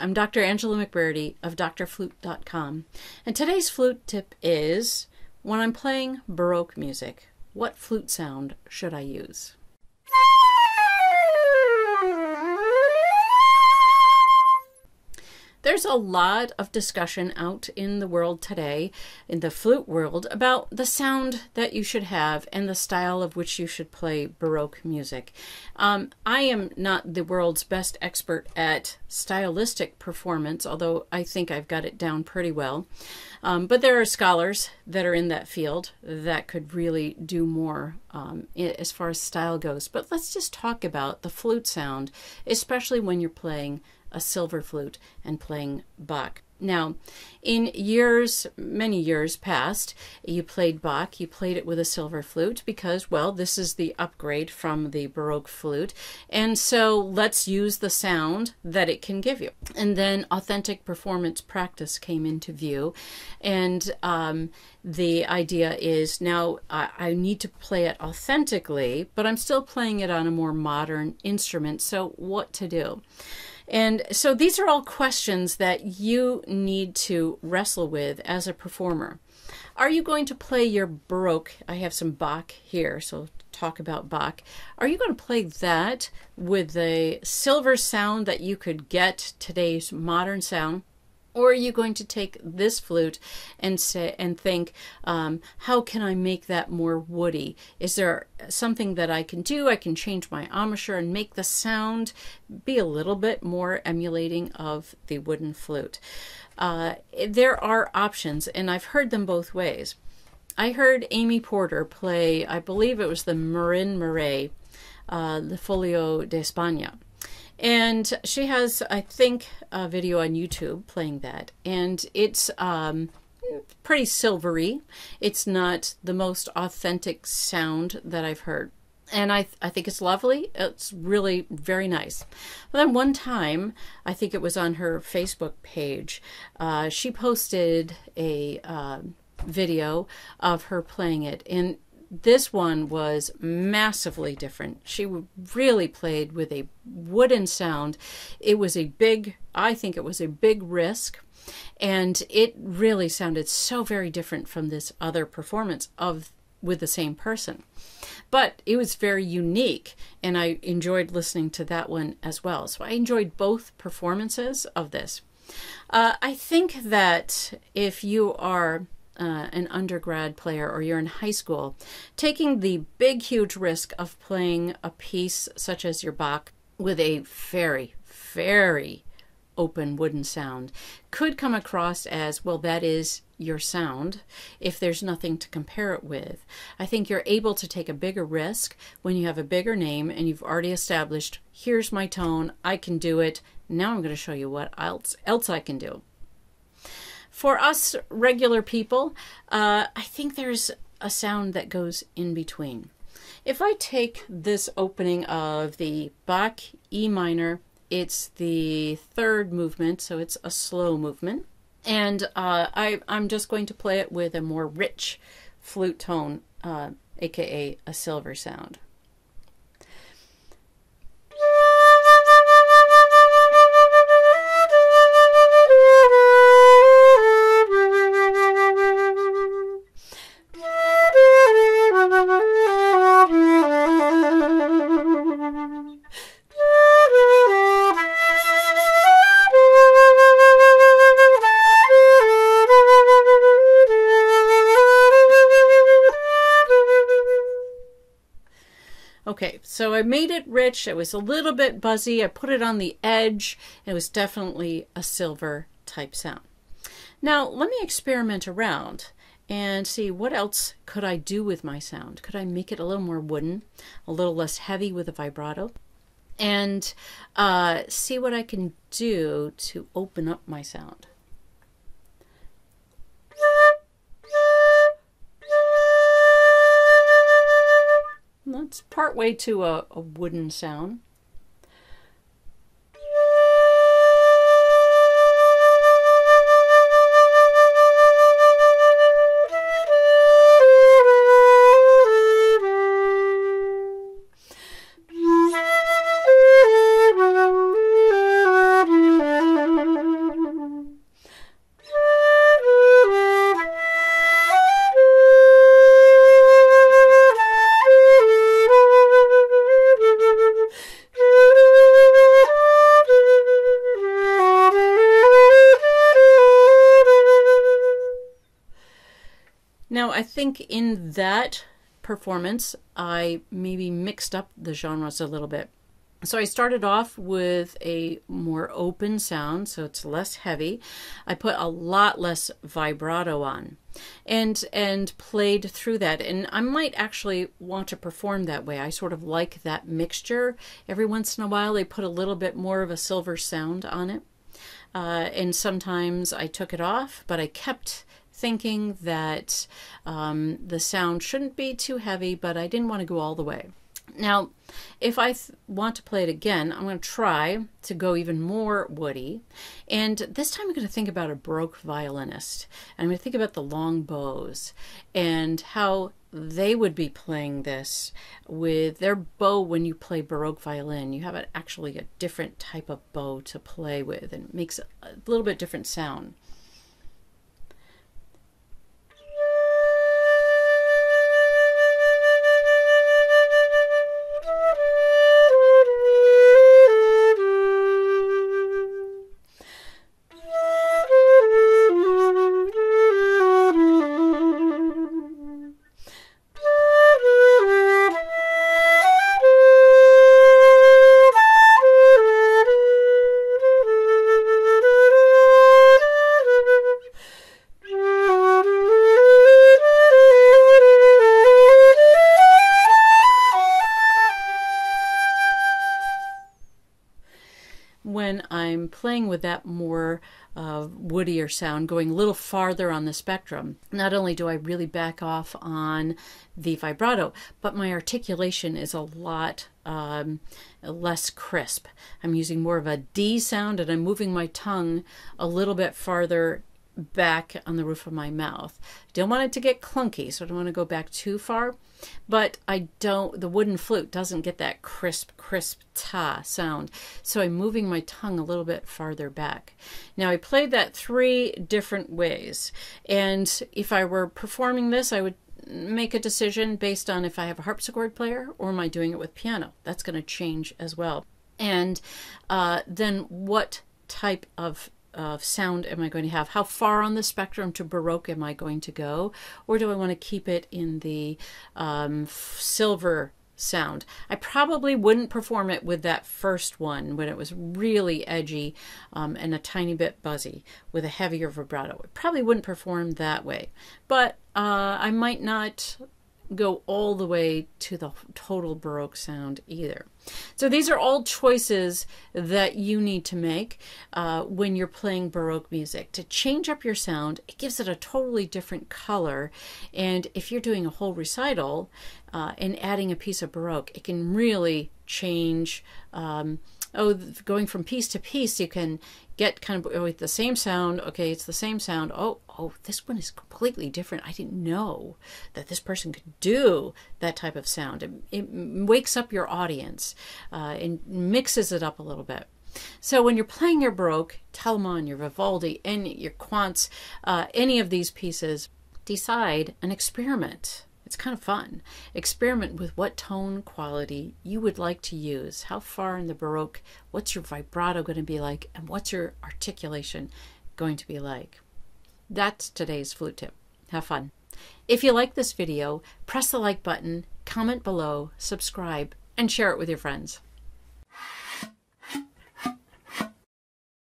I'm Dr. Angela McBurdy of DoctorFlute.com, and today's flute tip is, when I'm playing Baroque music, what flute sound should I use? There's a lot of discussion out in the world today, in the flute world, about the sound that you should have and the style of which you should play Baroque music. I am not the world's best expert at stylistic performance, although I think I've got it down pretty well. But there are scholars that are in that field that could really do more as far as style goes. But let's just talk about the flute sound, especially when you're playing a silver flute and playing Bach. Now, in many years past, you played Bach, you played it with a silver flute because, well, this is the upgrade from the Baroque flute, and so let's use the sound that it can give you. And then authentic performance practice came into view, and the idea is now I need to play it authentically, but I'm still playing it on a more modern instrument, so what to do? And so these are all questions that you need to wrestle with as a performer. Are you going to play your Baroque? I have some Bach here, so talk about Bach. Are you going to play that with the silver sound that you could get today's modern sound? Or are you going to take this flute and think, how can I make that more woody? Is there something that I can do? I can change my embouchure and make the sound be a little bit more emulating of the wooden flute. There are options, and I've heard them both ways. I heard Amy Porter play, I believe it was the Marin Murray, the Folio de España. And she has, I think, a video on YouTube playing that. And it's pretty silvery. It's not the most authentic sound that I've heard. And I think it's lovely. It's really very nice. But then one time, I think it was on her Facebook page, she posted a video of her playing it. And this one was massively different. She really played with a wooden sound. It was I think it was a big risk, and it really sounded so very different from this other performance with the same person. But it was very unique, and I enjoyed listening to that one as well. So I enjoyed both performances of this. I think that if you are an undergrad player or you're in high school, taking the big, huge risk of playing a piece such as your Bach with a very, very open wooden sound could come across as, well, that is your sound if there's nothing to compare it with. I think you're able to take a bigger risk when you have a bigger name and you've already established, here's my tone, I can do it, now I'm going to show you what else I can do. For us regular people, I think there's a sound that goes in between. If I take this opening of the Bach E minor, it's the third movement, so it's a slow movement. And I'm just going to play it with a more rich flute tone, aka a silver sound. Okay, so I made it rich. It was a little bit buzzy. I put it on the edge. It was definitely a silver type sound. Now, let me experiment around and see what else could I do with my sound. Could I make it a little more wooden, a little less heavy with a vibrato, and see what I can do to open up my sound. That's part way to a wooden sound. Now, I think in that performance, I maybe mixed up the genres a little bit. So I started off with a more open sound, so it's less heavy. I put a lot less vibrato on and played through that. And I might actually want to perform that way. I sort of like that mixture. Every once in a while, they put a little bit more of a silver sound on it. And sometimes I took it off, but I kept thinking that the sound shouldn't be too heavy, but I didn't want to go all the way. Now, if I want to play it again, I'm going to try to go even more woody. And this time I'm going to think about a Baroque violinist. And I'm going to think about the long bows and how they would be playing this with their bow. When you play Baroque violin, you have actually a different type of bow to play with, and it makes a little bit different sound. When I'm playing with that more woodier sound, going a little farther on the spectrum, not only do I really back off on the vibrato, but my articulation is a lot less crisp. I'm using more of a D sound, and I'm moving my tongue a little bit farther back on the roof of my mouth. I don't want it to get clunky, so I don't want to go back too far, but the wooden flute doesn't get that crisp ta sound, so I'm moving my tongue a little bit farther back. Now, I played that 3 different ways, and if I were performing this, I would make a decision based on if I have a harpsichord player or am I doing it with piano. That's going to change as well. And then what type of sound am I going to have? How far on the spectrum to Baroque am I going to go? Or do I want to keep it in the silver sound? I probably wouldn't perform it with that first one when it was really edgy and a tiny bit buzzy with a heavier vibrato. I probably wouldn't perform that way. But I might not go all the way to the total Baroque sound either. So these are all choices that you need to make when you're playing Baroque music. To change up your sound, it gives it a totally different color. And if you're doing a whole recital and adding a piece of Baroque, it can really change. Going from piece to piece, you can get kind of the same sound. Okay, it's the same sound. Oh, this one is completely different. I didn't know that this person could do that type of sound. It wakes up your audience and mixes it up a little bit. So when you're playing your Baroque, Telemann, your Vivaldi, and your Quantz, any of these pieces, decide and experiment. It's kind of fun. Experiment with what tone quality you would like to use. How far in the Baroque, what's your vibrato going to be like, and what's your articulation going to be like? That's today's flute tip. Have fun. If you like this video, press the like button, comment below, subscribe, and share it with your friends.